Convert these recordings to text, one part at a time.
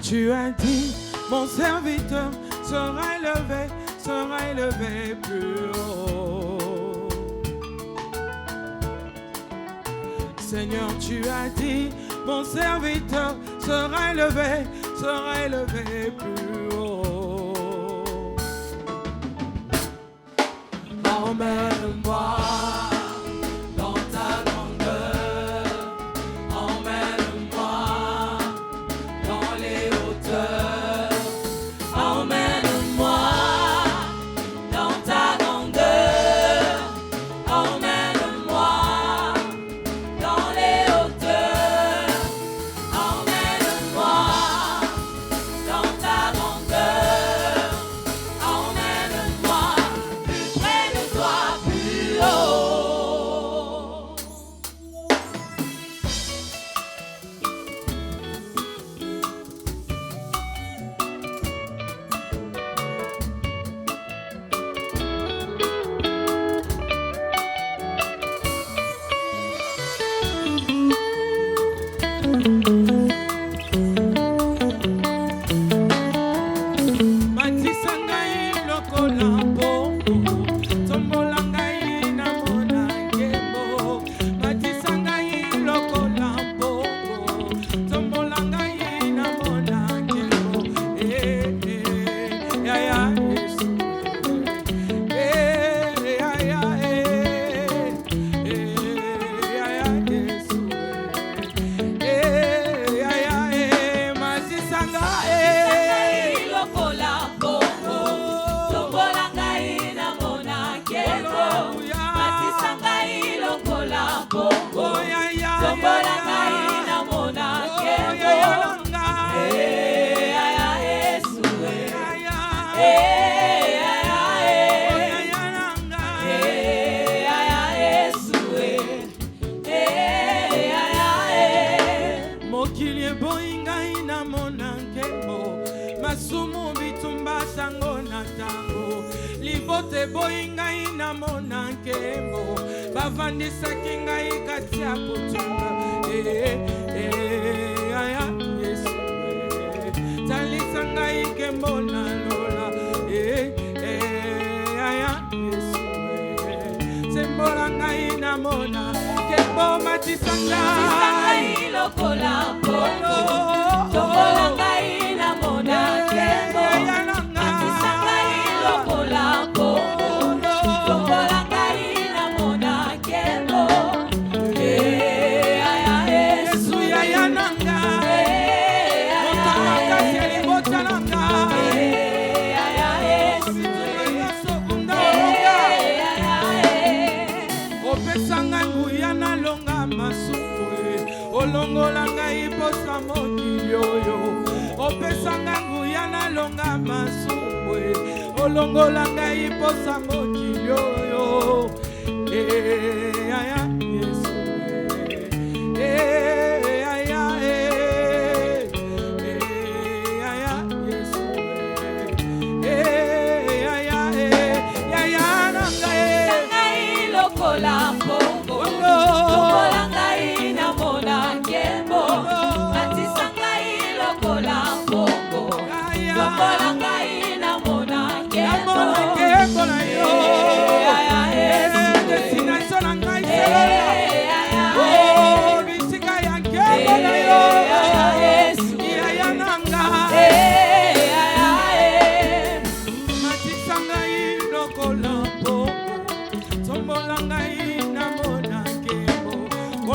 Tu as dit, mon serviteur sera élevé plus haut. Seigneur, tu as dit, mon serviteur sera élevé plus haut. Emmène-moi.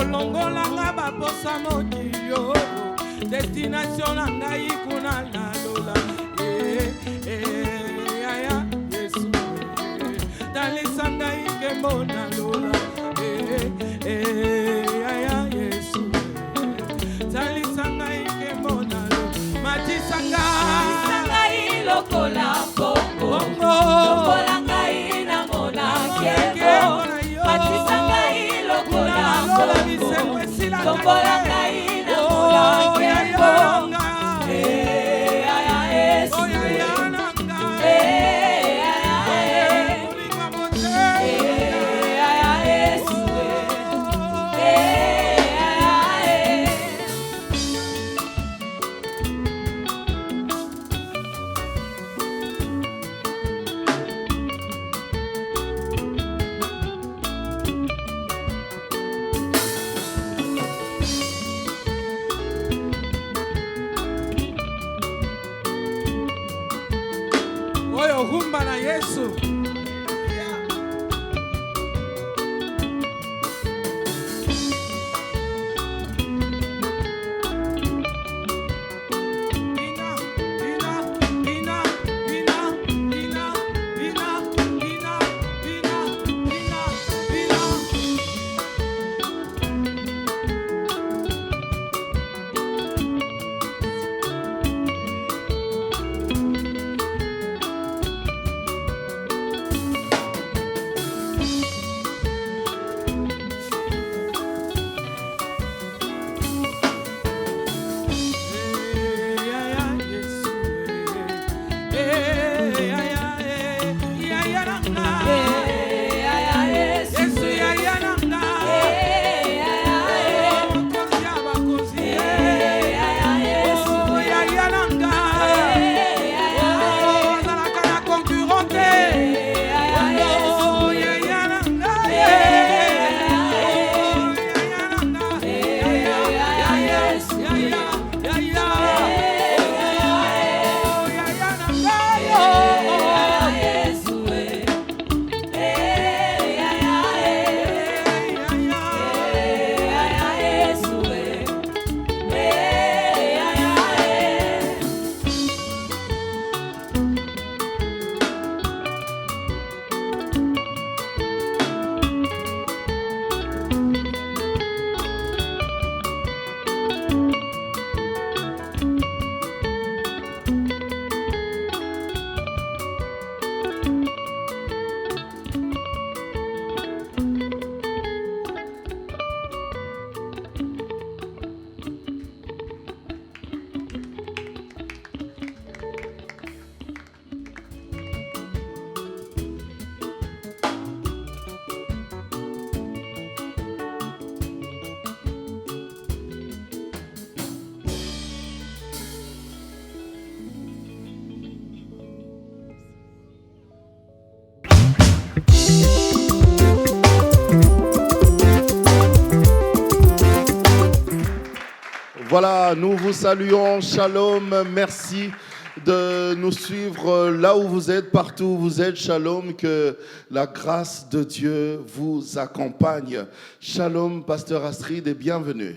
kolongolanga baposa mokili destination na ngai kuna na lola yaya Yesu talisa ngai nkembo na lola yaya Yesu talisa ngai nkembo na lola matisa ngai lokola bongo lokola ngai na mona nkembo matisa ngai lokola bongo lokola ngai na mona nkembo rumba na Yesu. Voilà, nous vous saluons, shalom, merci de nous suivre là où vous êtes, partout où vous êtes, shalom, que la grâce de Dieu vous accompagne. Shalom, Pasteur Astrid, et bienvenue.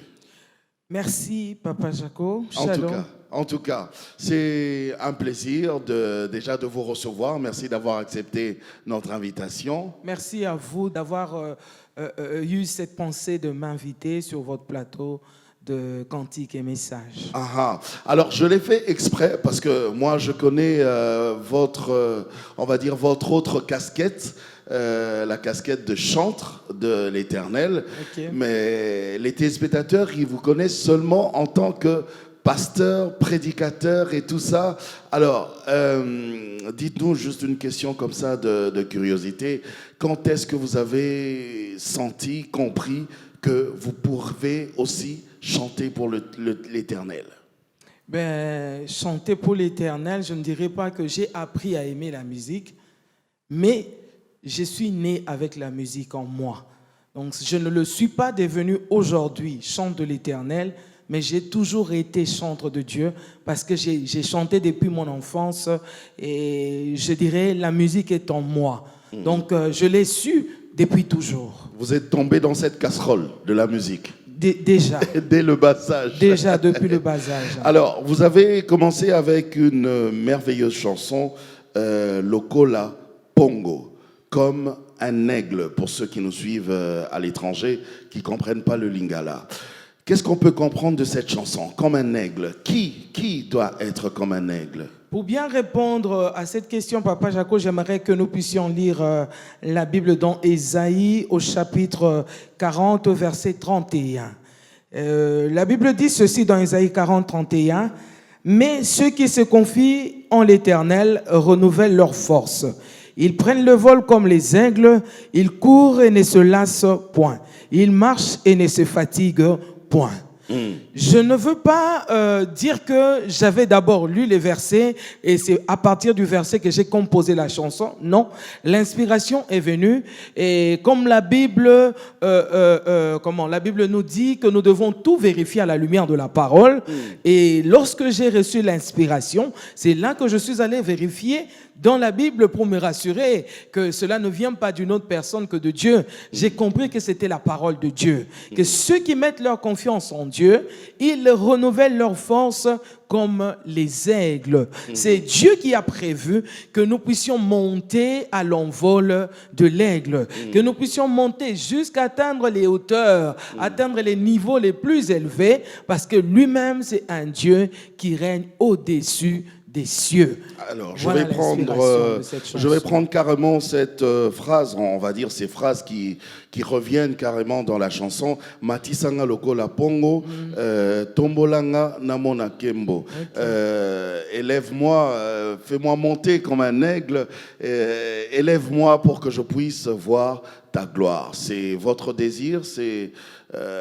Merci, Papa Jaco. Shalom. En tout cas, c'est un plaisir déjà de vous recevoir. Merci d'avoir accepté notre invitation. Merci à vous d'avoir eu cette pensée de m'inviter sur votre plateau de cantiques et messages. Alors, je l'ai fait exprès parce que moi, je connais votre autre casquette, la casquette de chantre de l'Éternel. Okay. Mais les téléspectateurs, ils vous connaissent seulement en tant que pasteur, prédicateur et tout ça. Alors, dites-nous juste une question comme ça de curiosité. Quand est-ce que vous avez senti, compris que vous pouvez aussi chanter pour l'Éternel? Chanter pour l'Éternel, je ne dirais pas que j'ai appris à aimer la musique, mais je suis né avec la musique en moi. Donc, je ne le suis pas devenu aujourd'hui chante de l'Éternel, mais j'ai toujours été chantre de Dieu parce que j'ai chanté depuis mon enfance et je dirais la musique est en moi. Donc, je l'ai su Depuis toujours. Vous êtes tombé dans cette casserole de la musique. Déjà. Dès le bas âge. Déjà, depuis le bas âge. Alors, vous avez commencé avec une merveilleuse chanson, Lokola Pongo, comme un aigle, pour ceux qui nous suivent à l'étranger, qui ne comprennent pas le lingala. Qu'est-ce qu'on peut comprendre de cette chanson, comme un aigle? Qui doit être comme un aigle? Pour bien répondre à cette question, Papa Jaco, j'aimerais que nous puissions lire la Bible dans Ésaïe au chapitre 40, verset 31. La Bible dit ceci dans Ésaïe 40, 31. « Mais ceux qui se confient en l'Éternel renouvellent leur force. Ils prennent le vol comme les aigles, ils courent et ne se lassent point. Ils marchent et ne se fatiguent point. » Je ne veux pas dire que j'avais d'abord lu les versets et c'est à partir du verset que j'ai composé la chanson. Non, l'inspiration est venue et comme la Bible, la Bible nous dit que nous devons tout vérifier à la lumière de la parole. Et lorsque j'ai reçu l'inspiration, c'est là que je suis allé vérifier dans la Bible pour me rassurer que cela ne vient pas d'une autre personne que de Dieu. J'ai compris que c'était la parole de Dieu. Que ceux qui mettent leur confiance en Dieu, ils renouvellent leur force comme les aigles. C'est Dieu qui a prévu que nous puissions monter à l'envol de l'aigle, que nous puissions monter jusqu'à atteindre les hauteurs, atteindre les niveaux les plus élevés, parce que lui-même, c'est un Dieu qui règne au-dessus des cieux. Alors, Voilà je vais prendre carrément cette phrase, on va dire ces phrases qui reviennent carrément dans la chanson. Matisanga lokola pongo, tombolanga namona kembo. Élève-moi, fais-moi monter comme un aigle, élève-moi pour que je puisse voir ta gloire. C'est votre désir, c'est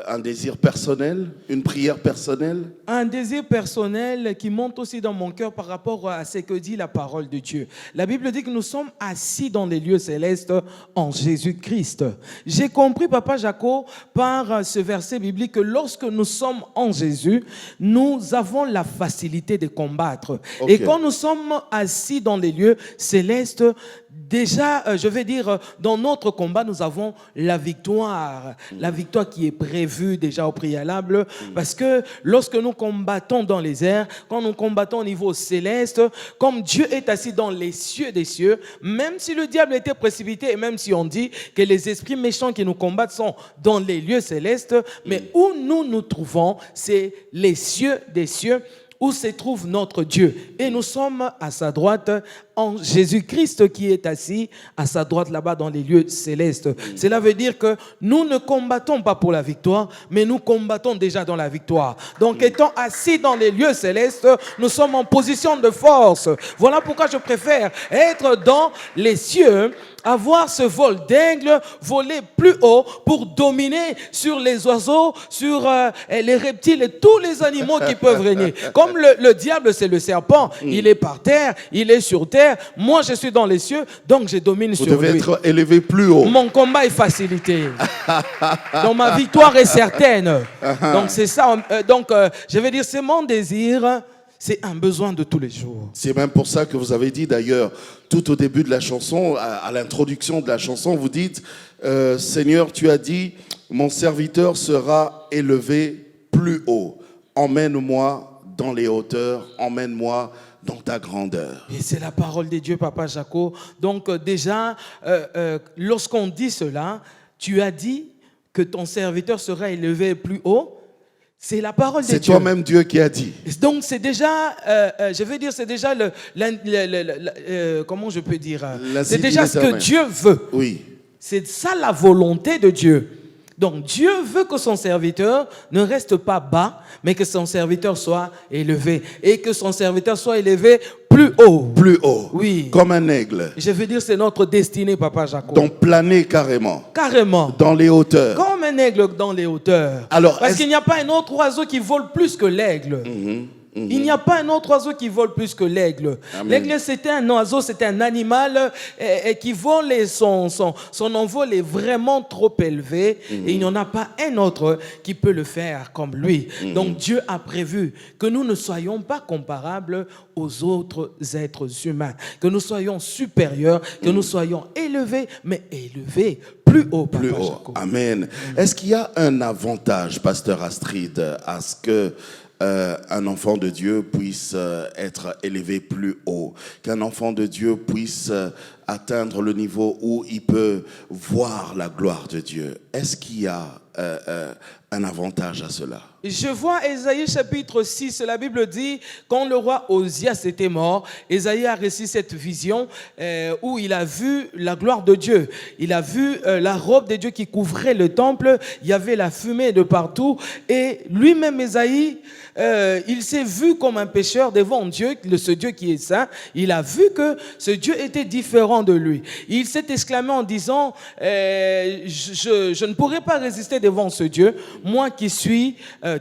un désir personnel, une prière personnelle? Un désir personnel qui monte aussi dans mon cœur par rapport à ce que dit la parole de Dieu. La Bible dit que nous sommes assis dans les lieux célestes en Jésus-Christ. J'ai compris, Papa Jaco, par ce verset biblique que lorsque nous sommes en Jésus, nous avons la facilité de combattre. Okay. Et quand nous sommes assis dans les lieux célestes, déjà, je vais dire, dans notre combat, nous avons la victoire qui est prévue déjà au préalable, parce que lorsque nous combattons dans les airs, quand nous combattons au niveau céleste, comme Dieu est assis dans les cieux des cieux, même si le diable était précipité, et même si on dit que les esprits méchants qui nous combattent sont dans les lieux célestes, mais où nous nous trouvons, c'est les cieux des cieux, où se trouve notre Dieu. Et nous sommes à sa droite en Jésus-Christ qui est assis à sa droite là-bas dans les lieux célestes. Cela veut dire que nous ne combattons pas pour la victoire, mais nous combattons déjà dans la victoire. Donc étant assis dans les lieux célestes, nous sommes en position de force. Voilà pourquoi je préfère être dans les cieux, avoir ce vol d'aigle, voler plus haut pour dominer sur les oiseaux, sur les reptiles et tous les animaux qui peuvent régner. Comme le diable, c'est le serpent, il est par terre, il est sur terre. Moi, je suis dans les cieux, donc je domine sur lui. Vous devez être élevé plus haut. Mon combat est facilité. Donc ma victoire est certaine. Donc c'est ça. Je vais dire, c'est mon désir. C'est un besoin de tous les jours. C'est même pour ça que vous avez dit d'ailleurs, tout au début de la chanson, à l'introduction de la chanson, vous dites, Seigneur, tu as dit, mon serviteur sera élevé plus haut. Emmène-moi dans les hauteurs, emmène-moi dans ta grandeur. Et c'est la parole de Dieu, Papa Jaco. Donc déjà, lorsqu'on dit cela, tu as dit que ton serviteur sera élevé plus haut. C'est la parole de Dieu. C'est toi-même Dieu qui a dit. Donc c'est déjà, je vais dire, c'est déjà comment je peux dire, c'est déjà ce que Dieu veut. Oui. C'est ça la volonté de Dieu. Donc Dieu veut que son serviteur ne reste pas bas, mais que son serviteur soit élevé. Et que son serviteur soit élevé plus haut. Plus haut. Oui. Comme un aigle. Je veux dire, c'est notre destinée, Papa Jaco. Donc planer carrément. Carrément. Dans les hauteurs. Comme un aigle dans les hauteurs. Alors, parce qu'il n'y a pas un autre oiseau qui vole plus que l'aigle. Il n'y a pas un autre oiseau qui vole plus que l'aigle. L'aigle, c'était un oiseau, c'était un animal qui vole et son envol est vraiment trop élevé. Et il n'y en a pas un autre qui peut le faire comme lui. Donc Dieu a prévu que nous ne soyons pas comparables aux autres êtres humains. Que nous soyons supérieurs, que nous soyons élevés, mais élevés plus haut. Plus haut. Amen. Est-ce qu'il y a un avantage, Pasteur Astrid, à ce que un enfant de Dieu puisse être élevé plus haut, qu'un enfant de Dieu puisse atteindre le niveau où il peut voir la gloire de Dieu? Est-ce qu'il y a un avantage à cela? Je vois Ésaïe chapitre 6, la Bible dit, quand le roi Osias était mort, Ésaïe a reçu cette vision où il a vu la gloire de Dieu. Il a vu la robe de Dieu qui couvrait le temple, il y avait la fumée de partout, et lui-même Ésaïe, il s'est vu comme un pécheur devant Dieu, ce Dieu qui est saint. Il a vu que ce Dieu était différent de lui. Il s'est exclamé en disant, je ne pourrai pas résister devant ce Dieu, moi qui suis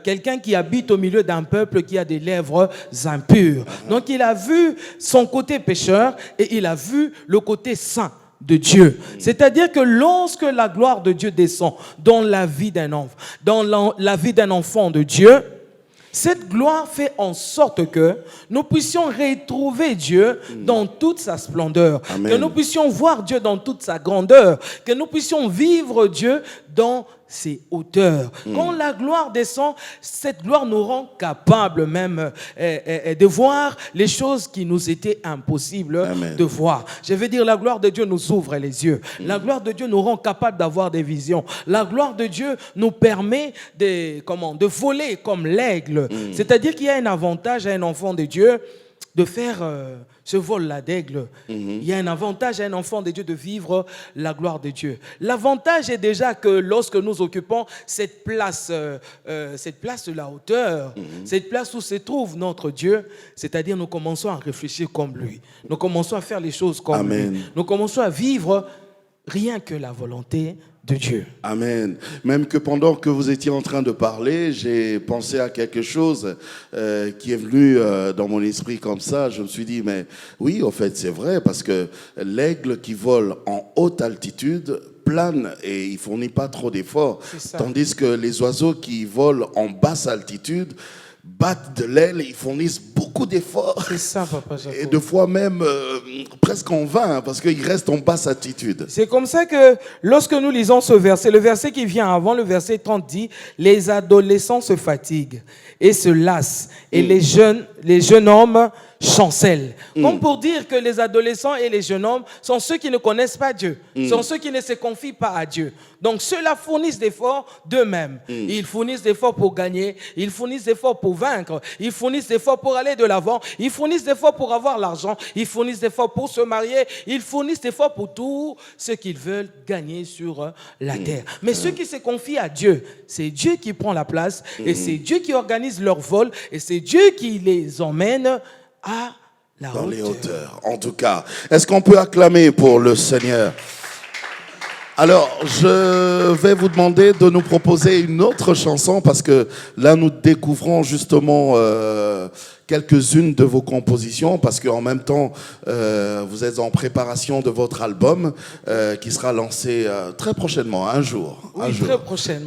quelqu'un qui habite au milieu d'un peuple qui a des lèvres impures. Donc il a vu son côté pécheur et il a vu le côté saint de Dieu. C'est-à-dire que lorsque la gloire de Dieu descend dans la vie d'un enfant, dans la vie d'un enfant de Dieu, cette gloire fait en sorte que nous puissions retrouver Dieu dans toute sa splendeur, que nous puissions voir Dieu dans toute sa grandeur, que nous puissions vivre Dieu dans ses hauteurs. Quand la gloire descend, cette gloire nous rend capables même de voir les choses qui nous étaient impossibles de voir. Je veux dire, la gloire de Dieu nous ouvre les yeux. La gloire de Dieu nous rend capables d'avoir des visions. La gloire de Dieu nous permet de voler comme l'aigle. C'est-à-dire qu'il y a un avantage à un enfant de Dieu de faire ce vol-là d'aigle. Il y a un avantage à un enfant de Dieu de vivre la gloire de Dieu. L'avantage est déjà que lorsque nous occupons cette place de la hauteur, cette place où se trouve notre Dieu, c'est-à-dire nous commençons à réfléchir comme lui. Nous commençons à faire les choses comme lui. Nous commençons à vivre rien que la volonté de Dieu. Amen. Même que pendant que vous étiez en train de parler, j'ai pensé à quelque chose qui est venu dans mon esprit comme ça. Je me suis dit, mais oui, en fait, c'est vrai, parce que l'aigle qui vole en haute altitude plane et il fournit pas trop d'efforts. Tandis que les oiseaux qui volent en basse altitude battent de l'aile, ils fournissent beaucoup d'efforts. C'est ça, Papa Jacob. Et de fois même presque en vain, parce qu'ils restent en basse altitude. C'est comme ça que lorsque nous lisons ce verset, le verset qui vient avant, le verset 30 dit, les adolescents se fatiguent et se lassent, et les jeunes hommes chancellent. Comme pour dire que les adolescents et les jeunes hommes sont ceux qui ne connaissent pas Dieu, sont ceux qui ne se confient pas à Dieu. Donc ceux-là fournissent des efforts d'eux-mêmes. Ils fournissent des efforts pour gagner, ils fournissent des efforts pour vaincre, ils fournissent des efforts pour aller de l'avant, ils fournissent des efforts pour avoir l'argent, ils fournissent des efforts pour se marier, ils fournissent des efforts pour tout ce qu'ils veulent gagner sur la terre. Mais ceux qui se confient à Dieu, c'est Dieu qui prend la place et c'est Dieu qui organise leur vol et c'est Dieu qui les emmène à la hauteur. Dans les hauteurs, en tout cas. Est-ce qu'on peut acclamer pour le Seigneur? Alors, je vais vous demander de nous proposer une autre chanson parce que là, nous découvrons justement quelques-unes de vos compositions parce qu'en même temps, vous êtes en préparation de votre album qui sera lancé très prochainement, un jour. Oui, un jour. très prochainement.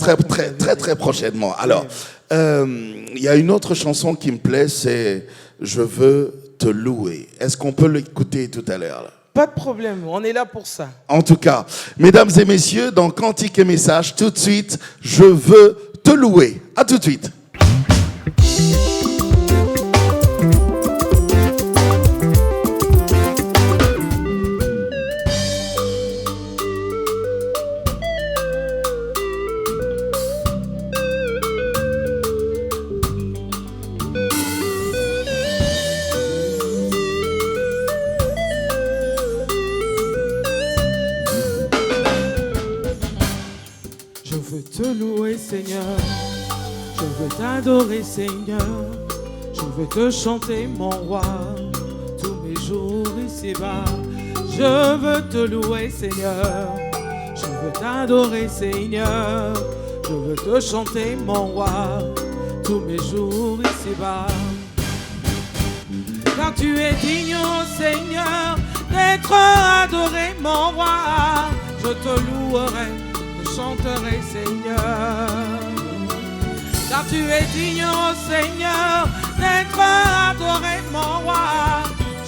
Très prochainement. Alors, il y a une autre chanson qui me plaît, c'est « Je veux te louer ». Est-ce qu'on peut l'écouter tout à l'heure là? Pas de problème, on est là pour ça. En tout cas, mesdames et messieurs, dans Cantique et Message, tout de suite, je veux te louer. À tout de suite. Je veux te louer, Seigneur. Je veux t'adorer, Seigneur. Je veux te chanter, mon roi, tous mes jours ici-bas. Je veux te louer, Seigneur. Je veux t'adorer, Seigneur. Je veux te chanter, mon roi, tous mes jours ici-bas. car tu es digne, ô Seigneur, d'être adoré, mon roi. Je te louerai, je chanterai, Seigneur. Car tu es digne, ô Seigneur, d'être adoré, mon roi.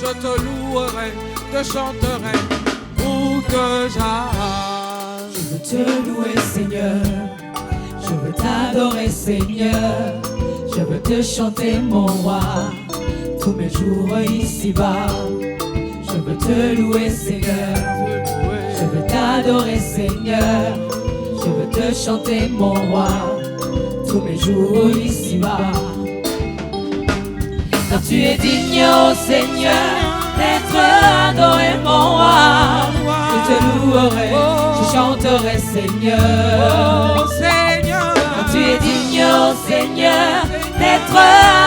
Je te louerai, te chanterai, où que j'aille. Je veux te louer, Seigneur. Je veux t'adorer, Seigneur. Je veux te chanter, mon roi, tous mes jours ici-bas. Je veux te louer, Seigneur. Je veux t'adorer, Seigneur. Je veux te chanter, mon roi, tous mes jours ici-bas. Car tu es digne, ô Seigneur, d'être adoré, mon roi. Je te louerai, je chanterai, Seigneur. Oh Seigneur, car tu es digne, ô Seigneur, d'être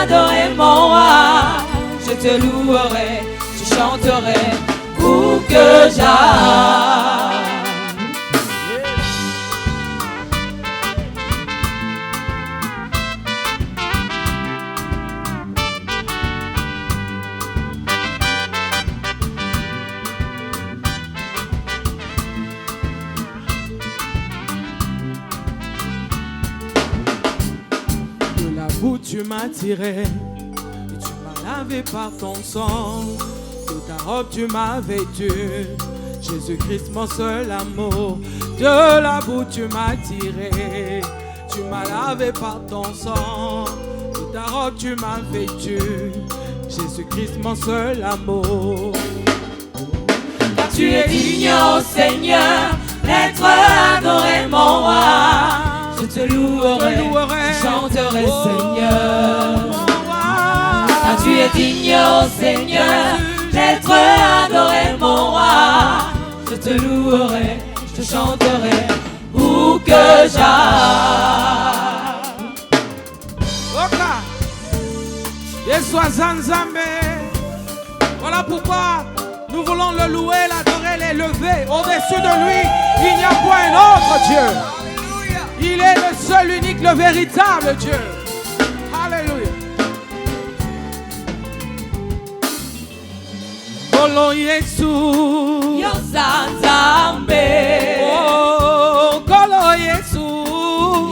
adoré, mon roi. Je te louerai, je chanterai, où que j'aille. tu m'as tiré, et tu m'as lavé par ton sang. De ta robe tu m'as vêtu, Jésus-Christ mon seul amour. De la boue tu m'as tiré, tu m'as lavé par ton sang. De ta robe tu m'as vêtu, Jésus-Christ mon seul amour. Car tu es digne, ô Seigneur, d'être adoré, mon roi. Je te louerai, je chanterai, oh, Seigneur. Oh, car tu es digne, ô Seigneur, d'être adoré, mon roi. Je te louerai, je te chanterai, où que j'aille. Oka, Yeshua Zanzambe. Voilà pourquoi nous voulons le louer, l'adorer, l'élever. Au-dessus de lui, il n'y a point un autre Dieu. Il est le seul, unique, le véritable Dieu. Alléluia. Kolo Yesu. Yo Zanzambe. Oh, Kolo Yesu.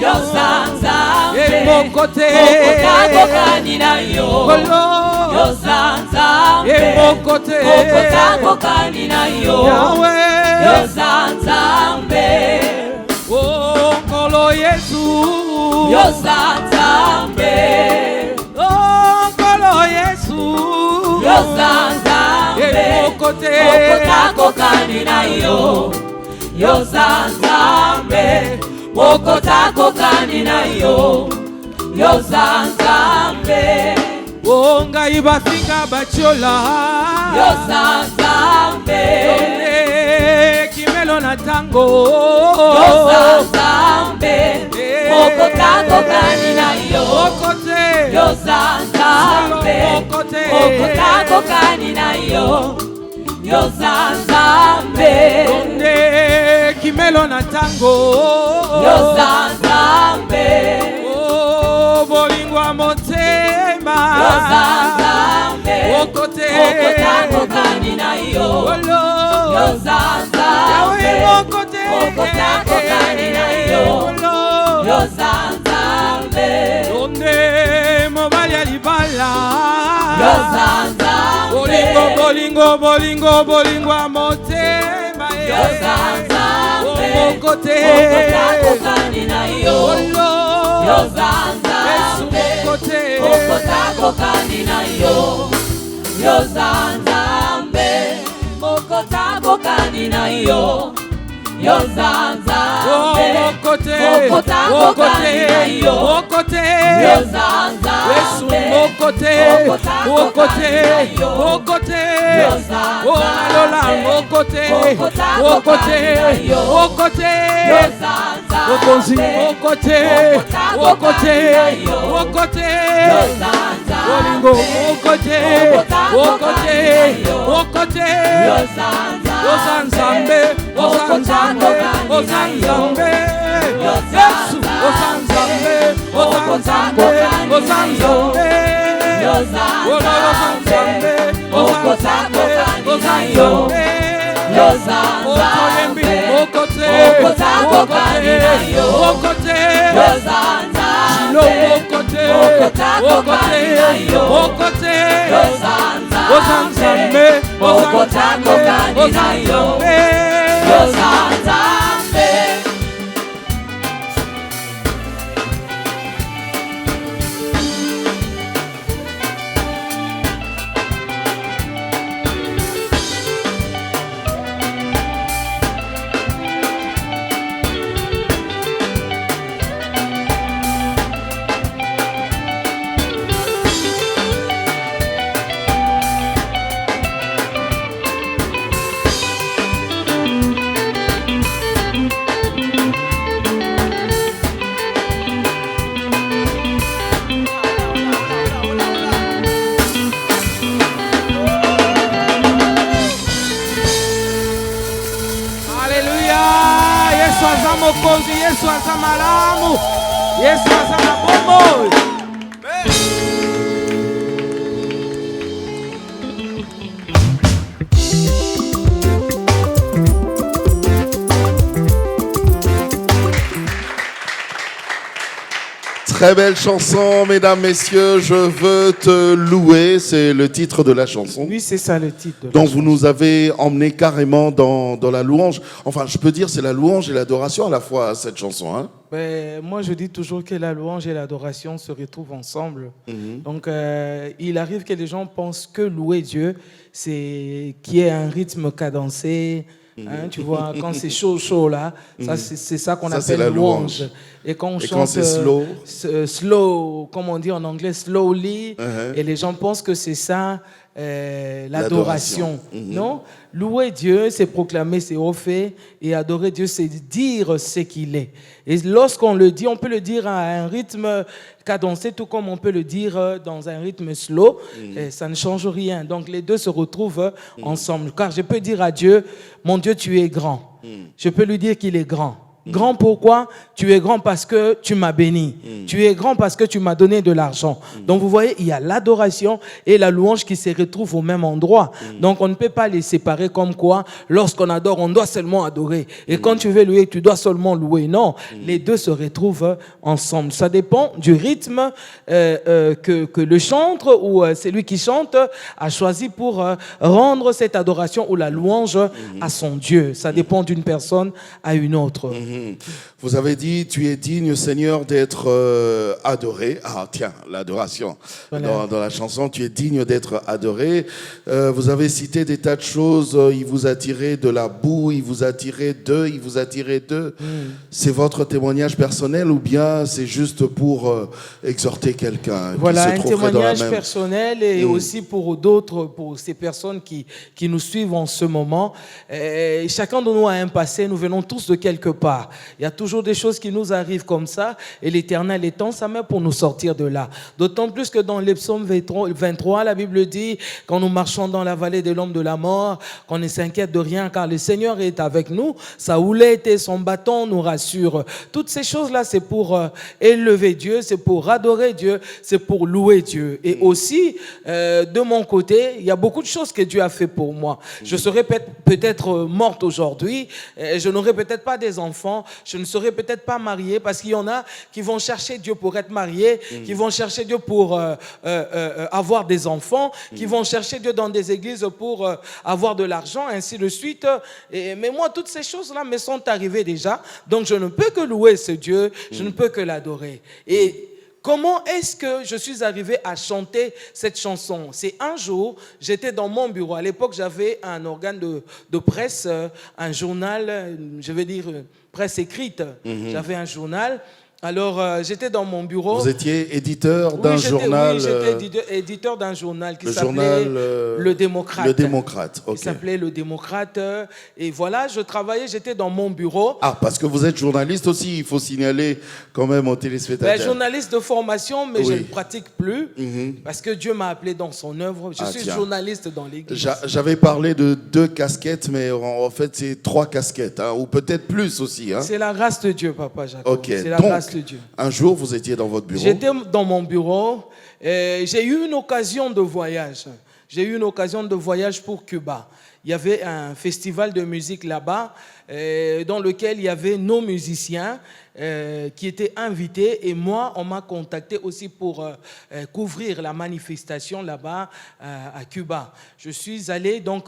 Yo Zanzambe. Et mon côté. Kokoka nina yo. Kolo. Yo Zanzambe. Et mon côté. Kokoka nina yo. Yahweh. Yo Zanzambe. Oh, Kolo Yesu. Yo Zanzambe. Oh, Kolo Yesu. Yo Zanzambe. Et mon côté. Kokoka nina yo. Yo Zanzambe. Kokoka nina yo. Yo Zanzambe. Oh, ngai bafinga batiola. Yo Zanzambe. Kimelo na tango. Yo Zanzambe. Kokoka nina yo. Okote. Yo Zanzambe. Kokoka nina yo. Yo Zanzambe. Donde kimelo na tango. Yo Zanzambe. Oh, bolingwa motema. Yo Zanzambe. Okote. Kokoka nina yo. Olo. Yo Zanzambe. Okote. Kokoka nina yo. Olo. Yo Zanzambe. Donde mobali alibala. Yo Zanzambe. Bolingo motema. Yo Zanzambe. Okote. Kokoka nina yo. Olo. Yo Zanzambe. Okote. Kokoka nina yo. Yo Zanzambe. Kokoka nina yo. Yo Zanzambe. Okote. Kokoka nina yo. Okote. Yo Zanzambe. Okote. Okote. Okote. Yo Zanzambe. Lola. Okote. Okote. Okote. Yo Zanzambe. Okonzi. Okote. Okote. Okote. Yo Zanzambe. Bolingo. Okote. Okote. Okote. Yo Zanzambe. Osanzambe. Osanzambe. Osanzambe. Yesu. Osanzambe. Osanzambe. Osanzambe. Très belle chanson, mesdames, messieurs, je veux te louer, c'est le titre de la chanson. Oui, c'est ça le titre. Donc vous nous avez emmené carrément dans la louange. Enfin, je peux dire c'est la louange et l'adoration à la fois, cette chanson. Hein. Moi, je dis toujours que la louange et l'adoration se retrouvent ensemble. Donc, il arrive que les gens pensent que louer Dieu, c'est qu'il y ait un rythme cadencé. Hein, tu vois, quand c'est chaud là, ça, c'est ça qu'on appelle la louange. Et quand on chante quand c'est slow, slow, comme on dit en anglais, slowly, et les gens pensent que c'est ça l'adoration. Non, louer Dieu, c'est proclamer ses hauts faits, et adorer Dieu, c'est dire ce qu'il est. Et lorsqu'on le dit, on peut le dire à un rythme cadencé, tout comme on peut le dire dans un rythme slow. Et ça ne change rien. Donc les deux se retrouvent ensemble. Car je peux dire à Dieu, mon Dieu, tu es grand. Je peux lui dire qu'il est grand. Grand pourquoi? Tu es grand parce que tu m'as béni. Tu es grand parce que tu m'as donné de l'argent. Donc vous voyez, il y a l'adoration et la louange qui se retrouvent au même endroit. Donc on ne peut pas les séparer comme quoi, lorsqu'on adore, on doit seulement adorer. Et quand tu veux louer, tu dois seulement louer. Non, les deux se retrouvent ensemble. Ça dépend du rythme que le chanteur ou celui qui chante a choisi pour rendre cette adoration ou la louange à son Dieu. Ça dépend d'une personne à une autre. Vous avez dit, tu es digne, Seigneur, d'être adoré. Ah, tiens, l'adoration. Voilà. Dans la chanson, tu es digne d'être adoré. Vous avez cité des tas de choses. Il vous a tiré de la boue, il vous a tiré d'eux, il vous a tiré d'eux. C'est votre témoignage personnel ou bien c'est juste pour exhorter quelqu'un? Voilà, un témoignage personnel et aussi pour d'autres, pour ces personnes qui nous suivent en ce moment. Chacun de nous a un passé, nous venons tous de quelque part. Il y a toujours des choses qui nous arrivent comme ça et l'Éternel étend sa main pour nous sortir de là. D'autant plus que dans les psaumes 23, la Bible dit, quand nous marchons dans la vallée de l'ombre de la mort, qu'on ne s'inquiète de rien car le Seigneur est avec nous, sa houlette et son bâton nous rassurent. Toutes ces choses-là, c'est pour élever Dieu, c'est pour adorer Dieu, c'est pour louer Dieu. Et aussi, de mon côté, il y a beaucoup de choses que Dieu a fait pour moi. Je serais peut-être morte aujourd'hui, je n'aurais peut-être pas des enfants, je ne serais peut-être pas mariée parce qu'il y en a qui vont chercher Dieu pour être mariés, qui vont chercher Dieu pour avoir des enfants, qui vont chercher Dieu dans des églises pour avoir de l'argent, ainsi de suite. Mais moi, toutes ces choses-là me sont arrivées déjà, donc je ne peux que louer ce Dieu, je ne peux que l'adorer. Et comment est-ce que je suis arrivé à chanter cette chanson? C'est un jour, j'étais dans mon bureau. À l'époque, j'avais un organe de presse, un journal, je vais dire presse écrite. J'avais un journal. Alors, j'étais dans mon bureau. Vous étiez éditeur d'un journal. Oui, j'étais éditeur d'un journal qui s'appelait Le Démocrate. Le Démocrate, ok. Il s'appelait Le Démocrate. Et voilà, je travaillais, j'étais dans mon bureau. Ah, parce que vous êtes journaliste aussi, il faut signaler quand même aux téléspectateurs. Journaliste de formation, mais je ne pratique plus. Parce que Dieu m'a appelé dans son œuvre. Je suis journaliste dans l'église. J'avais parlé de 2 casquettes, mais en fait, c'est 3 casquettes, hein, ou peut-être plus aussi. Hein. C'est la grâce de Dieu, Papa Jacob. Ok, c'est la grâce grâce de Dieu. Un jour, vous étiez dans votre bureau. J'étais dans mon bureau et j'ai eu une occasion de voyage. J'ai eu une occasion de voyage pour Cuba. Il y avait un festival de musique là-bas dans lequel il y avait nos musiciens qui étaient invités. Et moi, on m'a contacté aussi pour couvrir la manifestation là-bas à Cuba. Je suis allé, donc,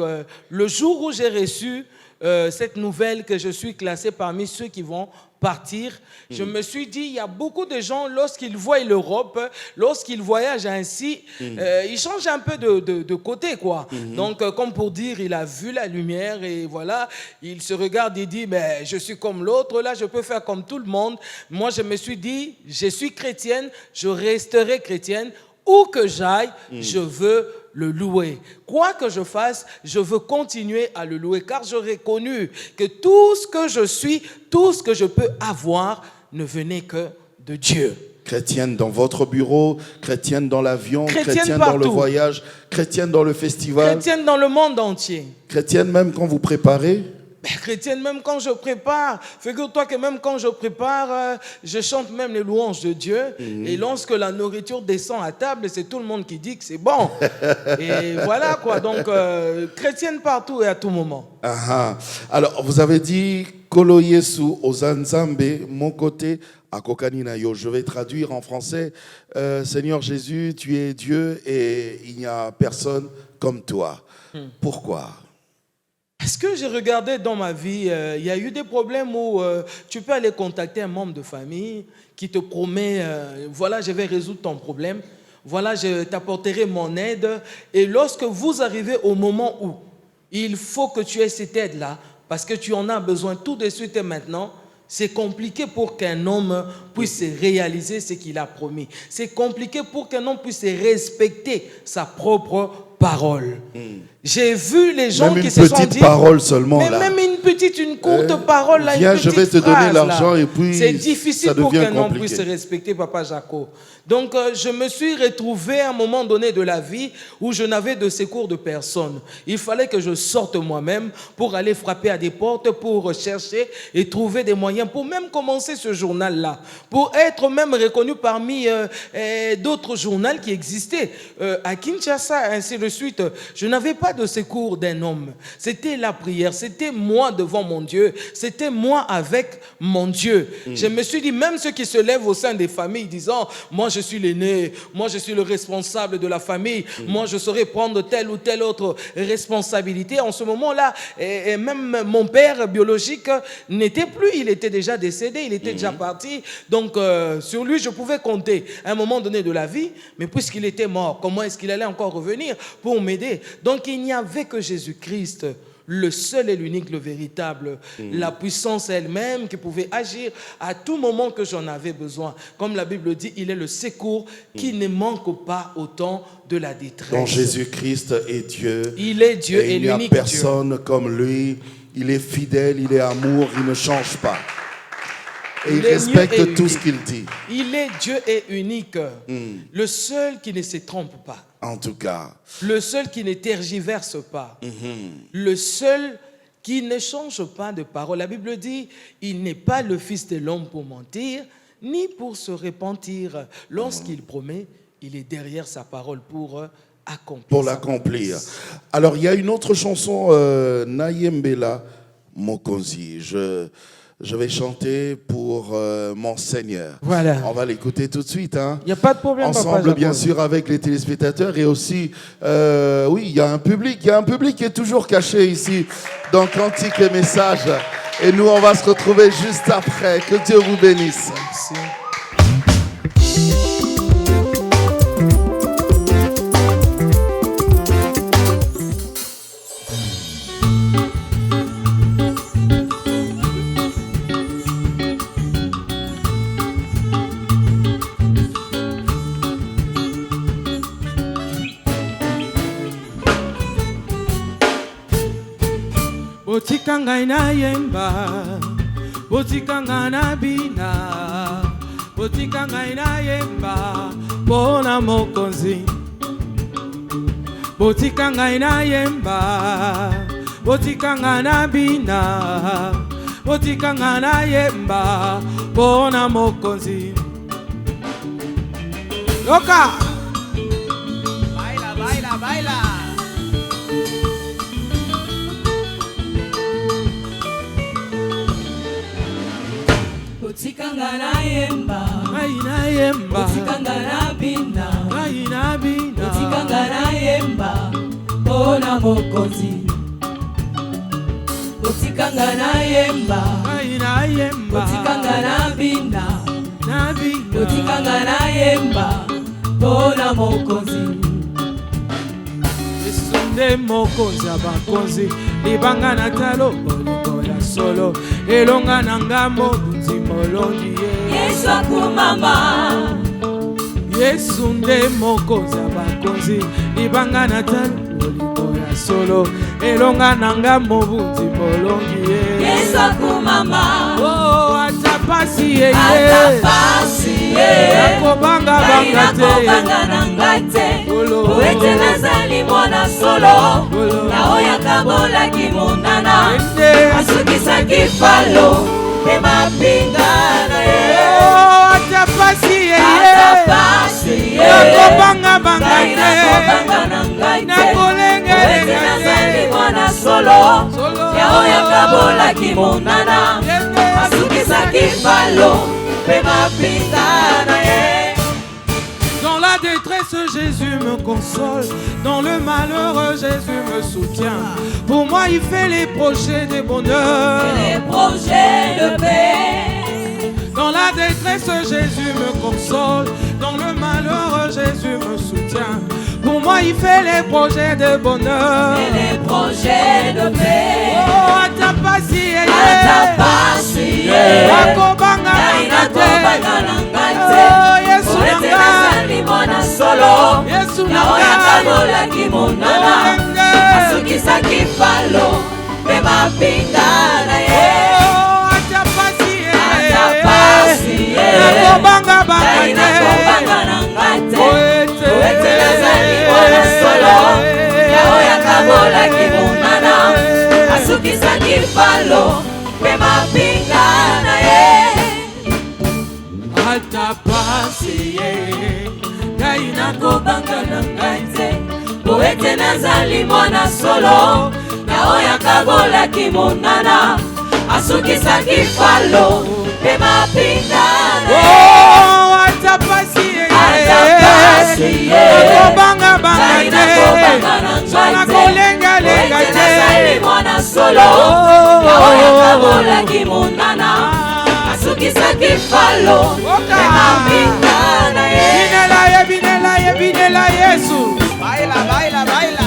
le jour où j'ai reçu cette nouvelle que je suis classé parmi ceux qui vont partir, je me suis dit, il y a beaucoup de gens, lorsqu'ils voient l'Europe, lorsqu'ils voyagent ainsi, ils changent un peu de côté, quoi. Donc, comme pour dire, il a vu la lumière et voilà, il se regarde et dit, mais je suis comme l'autre, là, je peux faire comme tout le monde. Moi, je me suis dit, je suis chrétienne, je resterai chrétienne. Où que j'aille, je veux le louer. Quoi que je fasse, je veux continuer à le louer, car j'aurais connu que tout ce que je suis, tout ce que je peux avoir, ne venait que de Dieu. Chrétienne dans votre bureau, chrétienne dans l'avion, chrétienne partout. dans le voyage, chrétienne dans le festival. Chrétienne dans le monde entier. Chrétienne même quand vous préparez. Chrétienne, même quand je prépare, figure-toi que même quand je prépare, je chante même les louanges de Dieu. Et lorsque la nourriture descend à table, c'est tout le monde qui dit que c'est bon. Et voilà quoi, donc chrétienne partout et à tout moment. Alors, vous avez dit Kolo Yesu Ozanzambe, mon côté, à Kokanina Yo. Je vais traduire en français. Seigneur Jésus, tu es Dieu et il n'y a personne comme toi. Pourquoi? Est-ce que j'ai regardé dans ma vie, il y a eu des problèmes où tu peux aller contacter un membre de famille qui te promet, voilà, je vais résoudre ton problème, voilà, je t'apporterai mon aide. Et lorsque vous arrivez au moment où il faut que tu aies cette aide-là, parce que tu en as besoin tout de suite et maintenant, c'est compliqué pour qu'un homme puisse réaliser ce qu'il a promis. C'est compliqué pour qu'un homme puisse respecter sa propre parole. J'ai vu les gens même qui se sont dit... Même une petite parole seulement, mais là. même une courte parole, là, viens, une petite je vais te phrase, donner l'argent et puis c'est difficile ça pour devient qu'un homme compliqué. puisse respecter Papa Jaco. Donc, je me suis retrouvé à un moment donné de la vie où je n'avais de secours de personne. Il fallait que je sorte moi-même pour aller frapper à des portes, pour chercher et trouver des moyens pour même commencer ce journal-là, pour être même reconnu parmi d'autres journaux qui existaient. À Kinshasa, ainsi de suite, je n'avais pas de secours d'un homme. C'était la prière, c'était moi devant mon Dieu, c'était moi avec mon Dieu. Je me suis dit, même ceux qui se lèvent au sein des familles disant, moi je suis l'aîné, moi je suis le responsable de la famille, moi je saurais prendre telle ou telle autre responsabilité. En ce moment-là, et même mon père biologique n'était plus, il était déjà décédé, il était déjà parti. Donc sur lui, je pouvais compter à un moment donné de la vie, mais puisqu'il était mort, comment est-ce qu'il allait encore revenir pour m'aider? Donc il n'y avait que Jésus-Christ, le seul et l'unique, le véritable, la puissance elle-même qui pouvait agir à tout moment que j'en avais besoin. Comme la Bible dit, il est le secours qui ne manque pas au temps de la détresse. Donc Jésus-Christ est Dieu. Il est Dieu et il n'y a l'unique Dieu. personne comme lui. Il est fidèle, il est amour, il ne change pas. Et il respecte tout ce qu'il dit. Il est Dieu et unique. Le seul qui ne se trompe pas. En tout cas. Le seul qui ne tergiverse pas. Le seul qui ne change pas de parole. La Bible dit, il n'est pas le Fils de l'homme pour mentir, ni pour se repentir. Lorsqu'il promet, il est derrière sa parole pour accomplir. Pour l'accomplir. Alors, il y a une autre chanson, Nayembela Mokonzi. Je vais chanter pour mon Seigneur. Voilà. On va l'écouter tout de suite. Il n'y a pas de problème. Ensemble, bien sûr, avec les téléspectateurs. Et aussi, oui, il y a un public. Il y a un public qui est toujours caché ici dans Cantique et Message. Et nous, on va se retrouver juste après. Que Dieu vous bénisse. Merci. Botika ngai na yemba, botika ngai na bina, botika ngai na yemba, pona mokonzi. Botika ngai na yemba, botika ngai na bina, botika ngai na yemba, pona mokonzi. Yoka. Baila, baila, baila. Otikanga na yemba, na yemba. Otikanga na bina, na bina. Otikanga na yemba, pona mokonzi. Otikanga na yemba, na yemba. Otikanga na bina, na bina. Otikanga na yemba, pona mokonzi. Esunde mokonzi abakonzi, libanga na talo bolingo ya solo, elonga na ngambo buti molongi ye. Yesu akumama. Esunde mokonzi abakonzi, libanga na talo bolingo ya solo, elonga na ngambo buti molongi ye. Yesu akumama. Oh, atapasi ye. Atapasi ye. Akobanga banga te. Akobanga na ngate. Oete nazali mwana solo. Yaoya kabola kimunana. Asukisa kifalo. Ema pingana ye. Oh, atapasi ye. Atapasi ye. Akobanga banga te. Akobanga na ngate. Nakolenge Oete nazali mwana solo. Yaoya kabola kimunana. Asukisa kifalo. Ema pingana ye. Dans la détresse, Jésus me console. Dans le malheur, Jésus me soutient. Pour moi, il fait les projets de bonheur. Les projets de paix. Dans la détresse, Jésus me console. Dans le malheur, Jésus me soutient. Pour moi, il fait les projets de bonheur. Et les projets de paix. Oh, atapasi ye. Atapasi ye. Akobanga nangate. Oh, Yesu Oete nanga. nazali mwana solo. Yesu Yaoya nanga. kabola kimonana. Asukisa kifalo. Pema pingana ye. Oh, atapasi ye. Atapasi ye. Akobanga banga te. Akobanga nangate. Oete. Oete nazali mwana solo. Yaoya kabola kimonana. Asukisa kifalo. Pema pingana ye. Atapasi ye. Ngai Nakobanga na ngai te. Oete nazali mwana solo. Yaoya kabola kimonana. Asukisa kifalo. Pema pingana ye. Oh, atapasi ye. Atapasi ye. Akobanga banga te. Nakobanga na Sona ngai te. kolenga lenga Oete te. nazali mwana solo. Yaoya kabola kimonana. Asukisa kifalo. Pema pingana ye. Binela ye, binela ye, binela Yesu. Baila, baila, baila.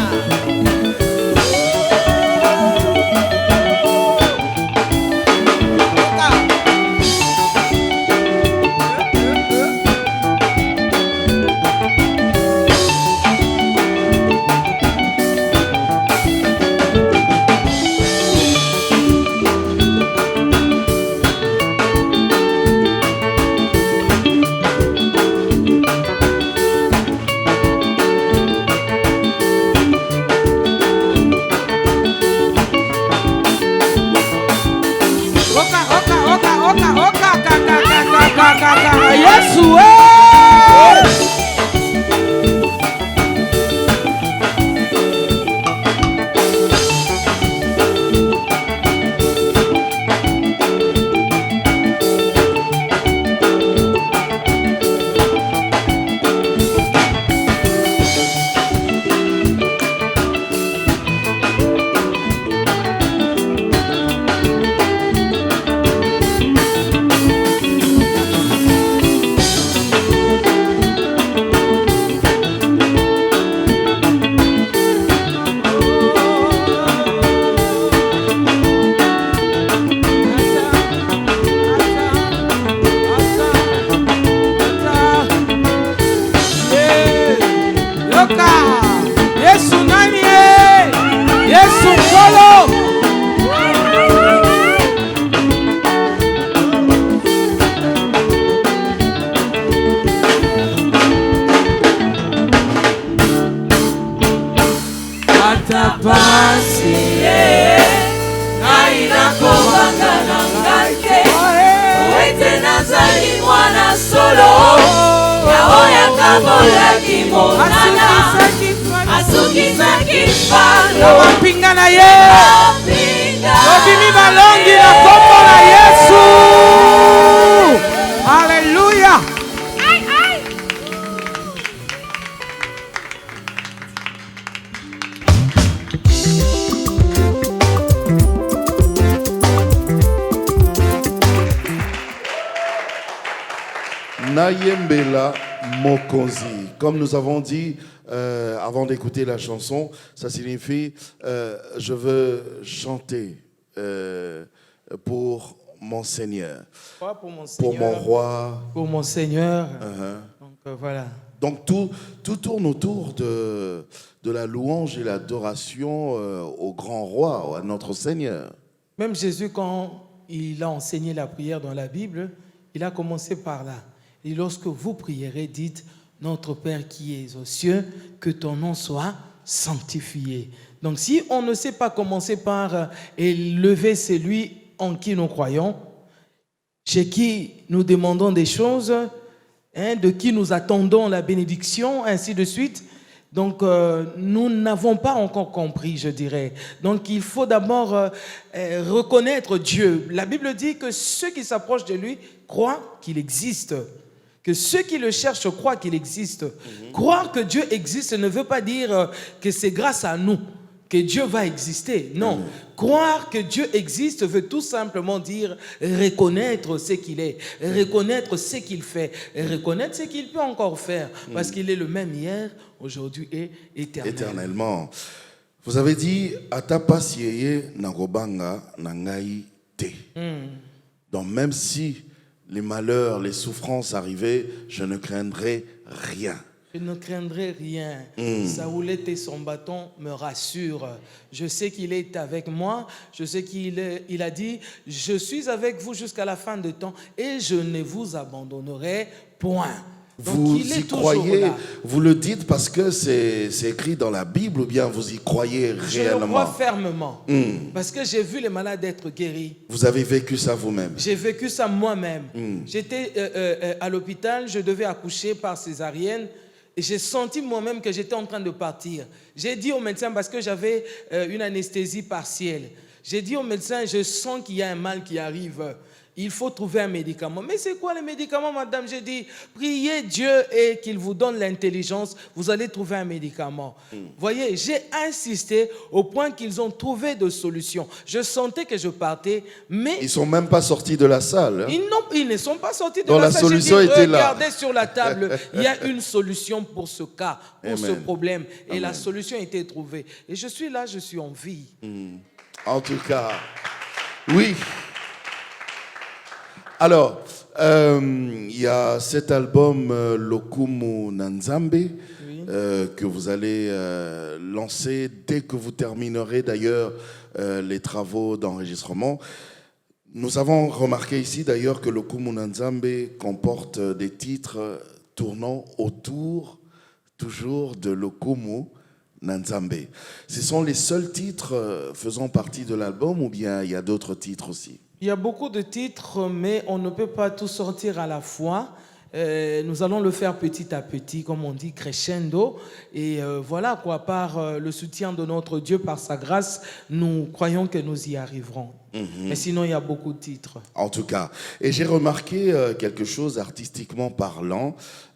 Yesu solo yaoyaka molaki monana asukisaki falo na mapinga na ye tobimi balongi na kombo na Yesu. Alléluia. Nayembela Mokonzi. Comme nous avons dit avant d'écouter la chanson, ça signifie je veux chanter pour mon Seigneur, Pour mon pour Seigneur, mon roi. pour mon Seigneur. Uh-huh. Donc voilà. Donc tout tourne autour de la louange et l'adoration au grand roi, à notre Seigneur. Même Jésus, quand il a enseigné la prière dans la Bible, il a commencé par là. Et lorsque vous prierez, dites « Notre Père qui es aux cieux, que ton nom soit sanctifié. » Donc si on ne sait pas commencer par élever celui en qui nous croyons, chez qui nous demandons des choses, de qui nous attendons la bénédiction, ainsi de suite, donc nous n'avons pas encore compris, je dirais. Donc il faut d'abord reconnaître Dieu. La Bible dit que ceux qui s'approchent de lui croient qu'il existe. Que ceux qui le cherchent croient qu'il existe. Croire que Dieu existe ne veut pas dire que c'est grâce à nous que Dieu va exister. Non. Croire que Dieu existe veut tout simplement dire reconnaître ce qu'il est, reconnaître ce qu'il fait, reconnaître ce qu'il peut encore faire. Parce qu'il est le même hier, aujourd'hui et éternellement. Vous avez dit Atapasieye Nagobanga Nangai Te. Donc même si les malheurs, les souffrances arrivaient, je ne craindrai rien. Je ne craindrai rien. Sa houlette et son bâton me rassurent. Je sais qu'il est avec moi. Je sais qu'il a dit, je suis avec vous jusqu'à la fin du temps et je ne vous abandonnerai point. Donc, Vous il est y toujours croyez, là. vous le dites parce que c'est écrit dans la Bible ou bien vous y croyez Je le réellement? crois fermement. Parce que j'ai vu les malades être guéris. Vous avez vécu ça vous-même? J'ai vécu ça moi-même. J'étais à l'hôpital, je devais accoucher par césarienne. Et j'ai senti moi-même que j'étais en train de partir. J'ai dit au médecin, parce que j'avais une anesthésie partielle, j'ai dit au médecin, je sens qu'il y a un mal qui arrive. Il faut trouver un médicament. Mais c'est quoi le médicament, madame? J'ai dit, priez Dieu et qu'il vous donne l'intelligence. Vous allez trouver un médicament. Voyez, j'ai insisté au point qu'ils ont trouvé de solutions. Je sentais que je partais, mais... Ils ne sont même pas sortis de la salle. Hein? Ils ne sont pas sortis de Donc la la salle. solution J'ai dit, était là. regardez sur la table, il y a une solution pour ce cas, pour Amen. ce problème. Et Amen. la solution a été trouvée. Et je suis là, je suis en vie. En tout cas, oui. Alors, il y a cet album Lokumu Nanzambe que vous allez lancer dès que vous terminerez d'ailleurs les travaux d'enregistrement. Nous avons remarqué ici d'ailleurs que Lokumu Nanzambe comporte des titres tournant autour toujours de Lokumu Nanzambe. Ce sont les seuls titres faisant partie de l'album ou bien il y a d'autres titres aussi? Il y a beaucoup de titres, mais on ne peut pas tout sortir à la fois. Nous allons le faire petit à petit, comme on dit, crescendo. Et voilà, quoi, par le soutien de notre Dieu, par sa grâce, nous croyons que nous y arriverons. Mais sinon, il y a beaucoup de titres. En tout cas. Et j'ai remarqué quelque chose artistiquement parlant.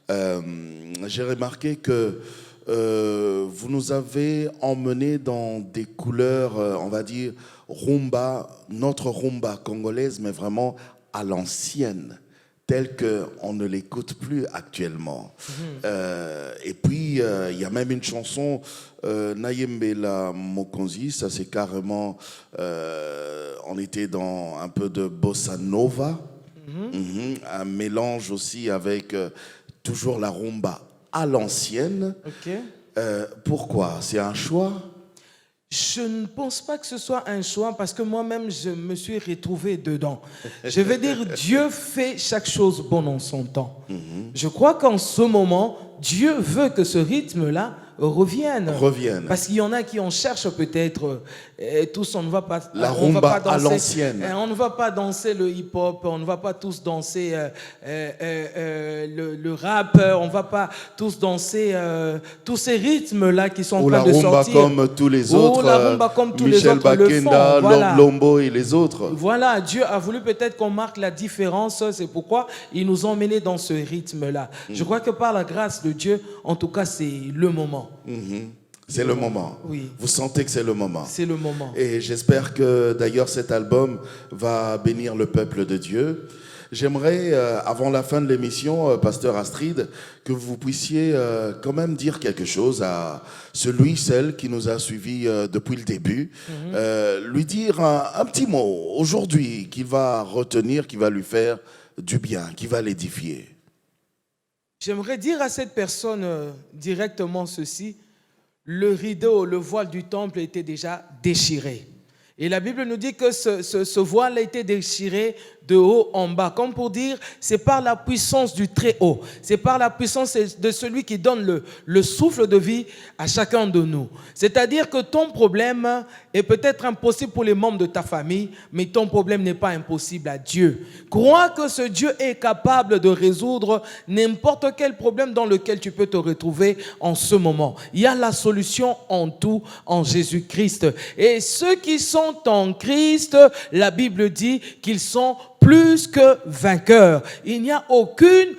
J'ai remarqué que vous nous avez emmenés dans des couleurs, on va dire, rumba, notre rumba congolaise, mais vraiment à l'ancienne, telle qu'on ne l'écoute plus actuellement. Et puis, il y a même une chanson, Nayembela Mokonzi, ça c'est carrément, on était dans un peu de bossa nova, un mélange aussi avec toujours la rumba à l'ancienne. Pourquoi? C'est un choix? Je ne pense pas que ce soit un choix parce que moi-même, je me suis retrouvé dedans. Je veux dire, Dieu fait chaque chose bonne en son temps. Je crois qu'en ce moment, Dieu veut que ce rythme-là reviennent. Reviennent. Parce qu'il y en a qui en cherchent peut-être. Tous, on ne va pas. La on va rumba pas danser, à l'ancienne. On ne va pas danser le hip-hop, on ne va pas tous danser le rap, on ne va pas tous danser tous ces rythmes-là qui sont en train de sortir. Ou la rumba comme tous les autres. Ou la rumba comme tous les Michel autres le font. Bakenda, Voilà. Lombo et les autres. Voilà, Dieu a voulu peut-être qu'on marque la différence. C'est pourquoi il nous a emmenés dans ce rythme-là. Je crois que par la grâce de Dieu, en tout cas, c'est le moment. C'est le moment. Oui. Vous sentez que c'est le moment. C'est le moment. Et j'espère que d'ailleurs cet album va bénir le peuple de Dieu. J'aimerais, avant la fin de l'émission, Pasteur Astrid, que vous puissiez quand même dire quelque chose à celle qui nous a suivis depuis le début. Lui dire un petit mot aujourd'hui qu'il va retenir, qui va lui faire du bien, qui va l'édifier. J'aimerais dire à cette personne directement ceci. Le rideau, le voile du temple était déjà déchiré. Et la Bible nous dit que ce voile a été déchiré de haut en bas. Comme pour dire, c'est par la puissance du Très-Haut. C'est par la puissance de celui qui donne le souffle de vie à chacun de nous. C'est-à-dire que ton problème est peut-être impossible pour les membres de ta famille, mais ton problème n'est pas impossible à Dieu. Crois que ce Dieu est capable de résoudre n'importe quel problème dans lequel tu peux te retrouver en ce moment. Il y a la solution en tout, en Jésus-Christ. Et ceux qui sont en Christ, la Bible dit qu'ils sont plus que vainqueurs. Il n'y a aucune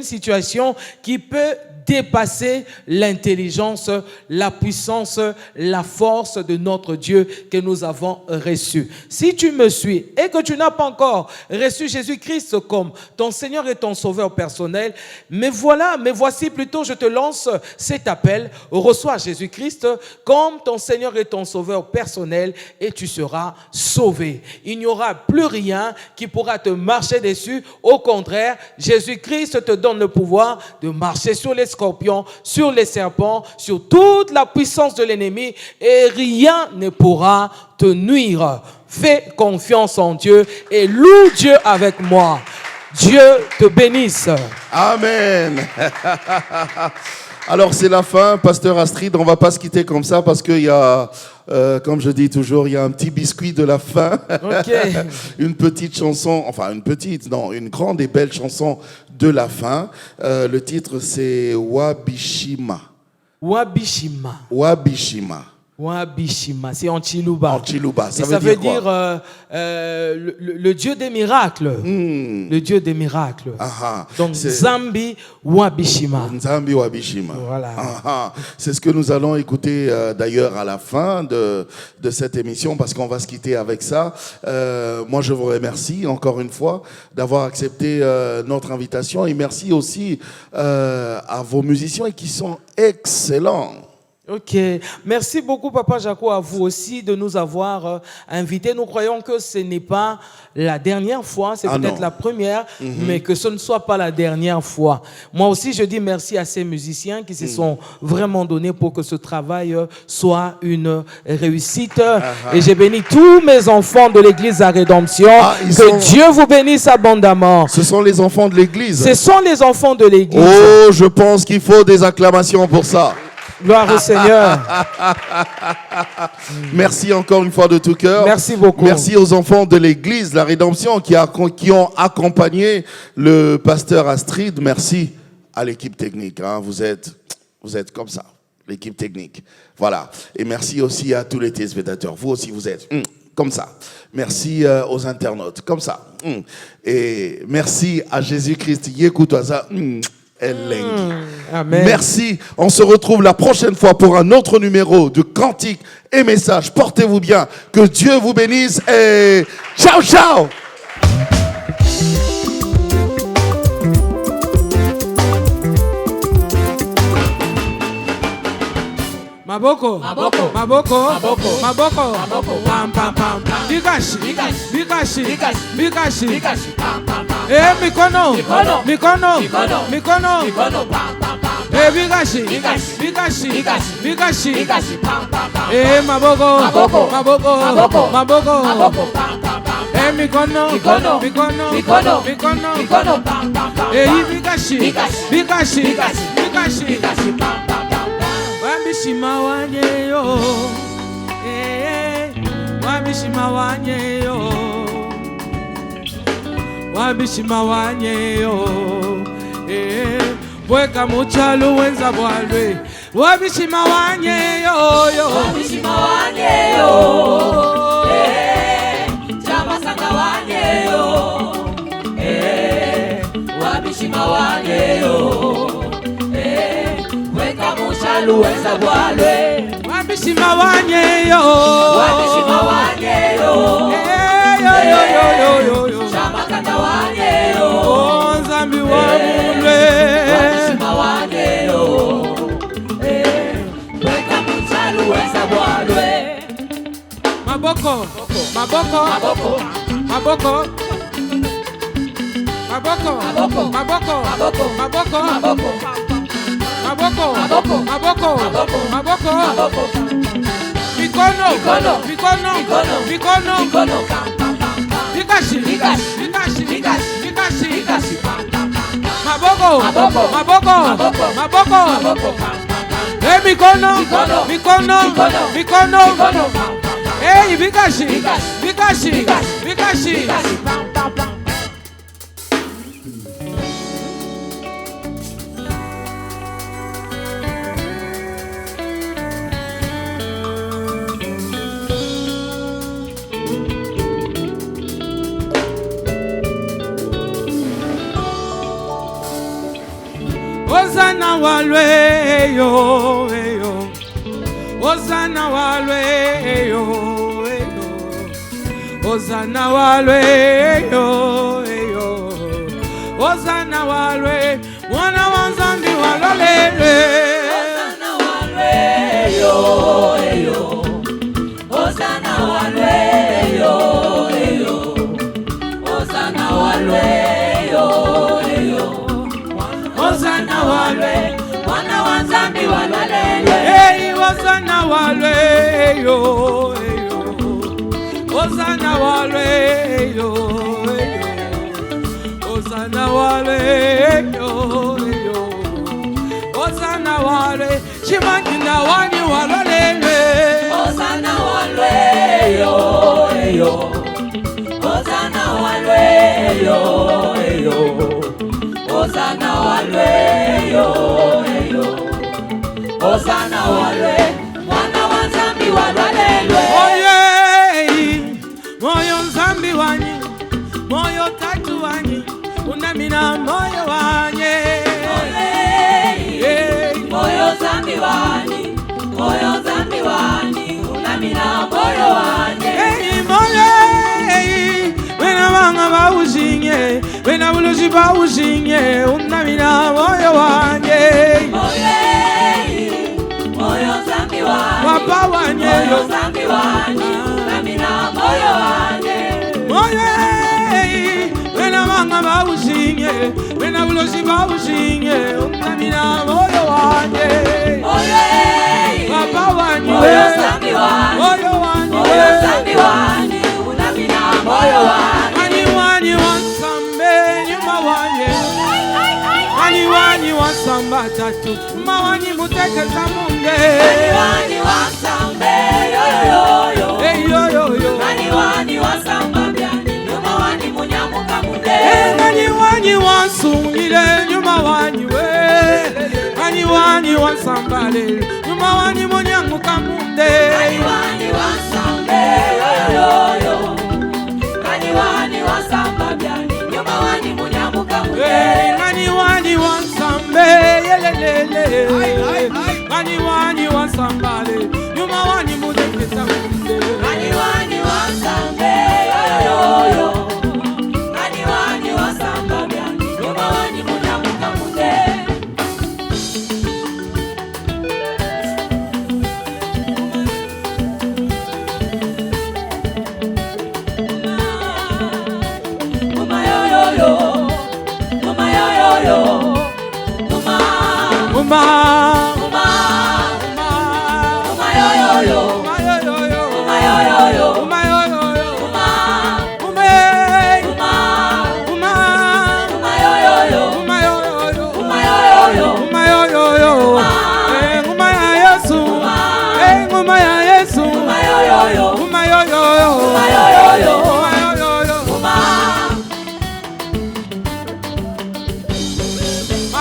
situation qui peut dépasser l'intelligence, la puissance, la force de notre Dieu que nous avons reçu. Si tu me suis et que tu n'as pas encore reçu Jésus-Christ comme ton Seigneur et ton Sauveur personnel, mais voici plutôt, je te lance cet appel, reçois Jésus-Christ comme ton Seigneur et ton Sauveur personnel et tu seras sauvé. Il n'y aura plus rien qui pourra te marcher dessus. Au contraire, Jésus-Christ te donne le pouvoir de marcher sur les scorpions, sur les serpents, sur toute la puissance de l'ennemi et rien ne pourra te nuire. Fais confiance en Dieu et loue Dieu avec moi. Dieu te bénisse. Amen. Alors c'est la fin, Pasteur Astrid, on ne va pas se quitter comme ça parce qu'il y a, comme je dis toujours, il y a un petit biscuit de la fin. Okay. Une petite chanson, une grande et belle chanson de la fin. Le titre c'est Wabishima. Wabishima. Wabishima. Wabishima, c'est en Chiluba. En Chiluba, ça veut dire le Dieu des miracles. Le Dieu des miracles. Donc Nzambi Wabishima. Nzambi Wabishima. Voilà. C'est ce que nous allons écouter d'ailleurs à la fin de cette émission parce qu'on va se quitter avec ça. Moi je vous remercie encore une fois d'avoir accepté notre invitation et merci aussi à vos musiciens qui sont excellents. Ok, merci beaucoup Papa Jaco, à vous aussi de nous avoir invités. Nous croyons que ce n'est pas la dernière fois, c'est peut-être la première, mais que ce ne soit pas la dernière fois. Moi aussi, je dis merci à ces musiciens qui se sont vraiment donnés pour que ce travail soit une réussite. Et j'ai béni tous mes enfants de l'église à Rédemption. Dieu vous bénisse abondamment. Ce sont les enfants de l'église. Ce sont les enfants de l'église. Oh, je pense qu'il faut des acclamations pour ça. Gloire au Seigneur. Merci encore une fois de tout cœur. Merci beaucoup. Merci aux enfants de l'église, la Rédemption, qui ont accompagné le pasteur Astrid. Merci à l'équipe technique. Vous êtes comme ça, l'équipe technique. Voilà. Et merci aussi à tous les téléspectateurs. Vous aussi, vous êtes comme ça. Merci aux internautes, comme ça. Et merci à Jésus-Christ. Yekutwaza. Amen. Merci. On se retrouve la prochaine fois pour un autre numéro de Cantique et Message. Portez-vous bien. Que Dieu vous bénisse et ciao, ciao. Maboko, Maboko, Maboko, Maboko, Maboko, Maboko, pam pam pam, Bikashi, Bikashi, Bikashi, Bikashi, pam pam pam. Mikono, Mikono, Mikono, Mikono, Mikono, pam pam pam. Bikashi, Bikashi, Bikashi, Bikashi, Bikashi, pam pam pam. Maboko, Maboko, Maboko, Maboko, Maboko, Maboko, pam pam pam. Mikono, Mikono, Mikono, Mikono, Mikono, Mikono, pam pam pam. Bikashi, Bikashi, Bikashi, Bikashi, Bikashi, pam pam pam. Wabishima wanyeyo, wabishima wanyeyo, wabishima wanyeyo, weka muchalu wenza bwalwe, wabishima wanyeyo, wabishima wanyeyo, chamasanga wanyeyo, wabishima wanyeyo, weka mushalu wenza bwalwe, wabishima wanyeyo, wabishima wanyeyo, chamakanda wanyeyo, Nzambi wamulwe, wabishima wanyeyo, weka mushalu wenza bwalwe. Maboko, maboko, maboko, maboko, maboko, maboko, maboko, maboko, maboko, maboko, maboko, mikono, mikono, mikono, mikono, Vikashi, vikashi, vikashi, maboko, maboko, maboko, mikono, mikono, mikono, vikashi, vikashi, vikashi. Hosanna walwe yo, Hosanna walwe yo, Hosanna walwe yo, Hosanna walwe, mwana wa Nzambi walolele. Hosanna walwe yo, Hosanna walwe yo, Hosanna walwe yo, Hosanna walwe, mwana wa Nzambi walolele. Hey, Hosanna walwe yo, Hosanna walwe yo, Hosanna walwe yo, Hosanna walwe, Shimangina wani walolele. Hosanna walwe yo, Hosanna walwe yo, Hosanna walwe yo, Hosanna walwe, mwana wa Nzambi walolelwe. Oye, moyo Nzambi wanyi, moyo tatu wanyi, unamina moyo wanye. Moyo Nzambi wanyi, moyo Nzambi wanyi, unamina moyo wanye. Moyo, wena wanga bawuzinye, wena buluji bawuzinye, unamina moyo wanye. Moyo Nzambi wanyi, Papa wanye, moyo Nzambi wanyi, unamina moyo wanye. Moyo, wena wanga bawuzinye, wena buluji bawuzinye, unamina moyo wanye. Papa wanye, moyo Nzambi wanyi, moyo wanye, moyo Nzambi wanyi, unamina moyo wanye. wani wasambe nyuma wanye, wani wasamba tatu, mawani mutekeza munge. Wani wasambe yo, Hey yo yo yo, wani wasamba byani, nyuma wani munyamuka munde. wani wasungile nyuma wani we, wani wasambale nyuma wani munyanguka munde. Wani wasambe yo, wani wasamba byani, nyuma wani munyamuka munde. Wani wasambe yelelele, wani wasambale nyuma wani mutekeza munde. Wani wasambe yo, wani wasamba byani, nyuma wani munyamuka munde. Nguma ya Yesu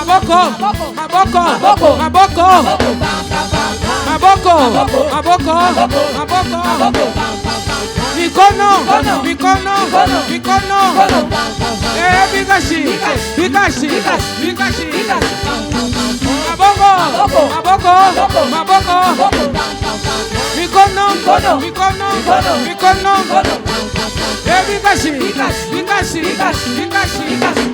Maboko, maboko, maboko, maboko, maboko, maboko. Mikono, mikono, mikono. Bikashi, bikashi, bikashi. Maboko, maboko, maboko. Mikono, mikono, mikono. Bikashi, bikashi, bikashi.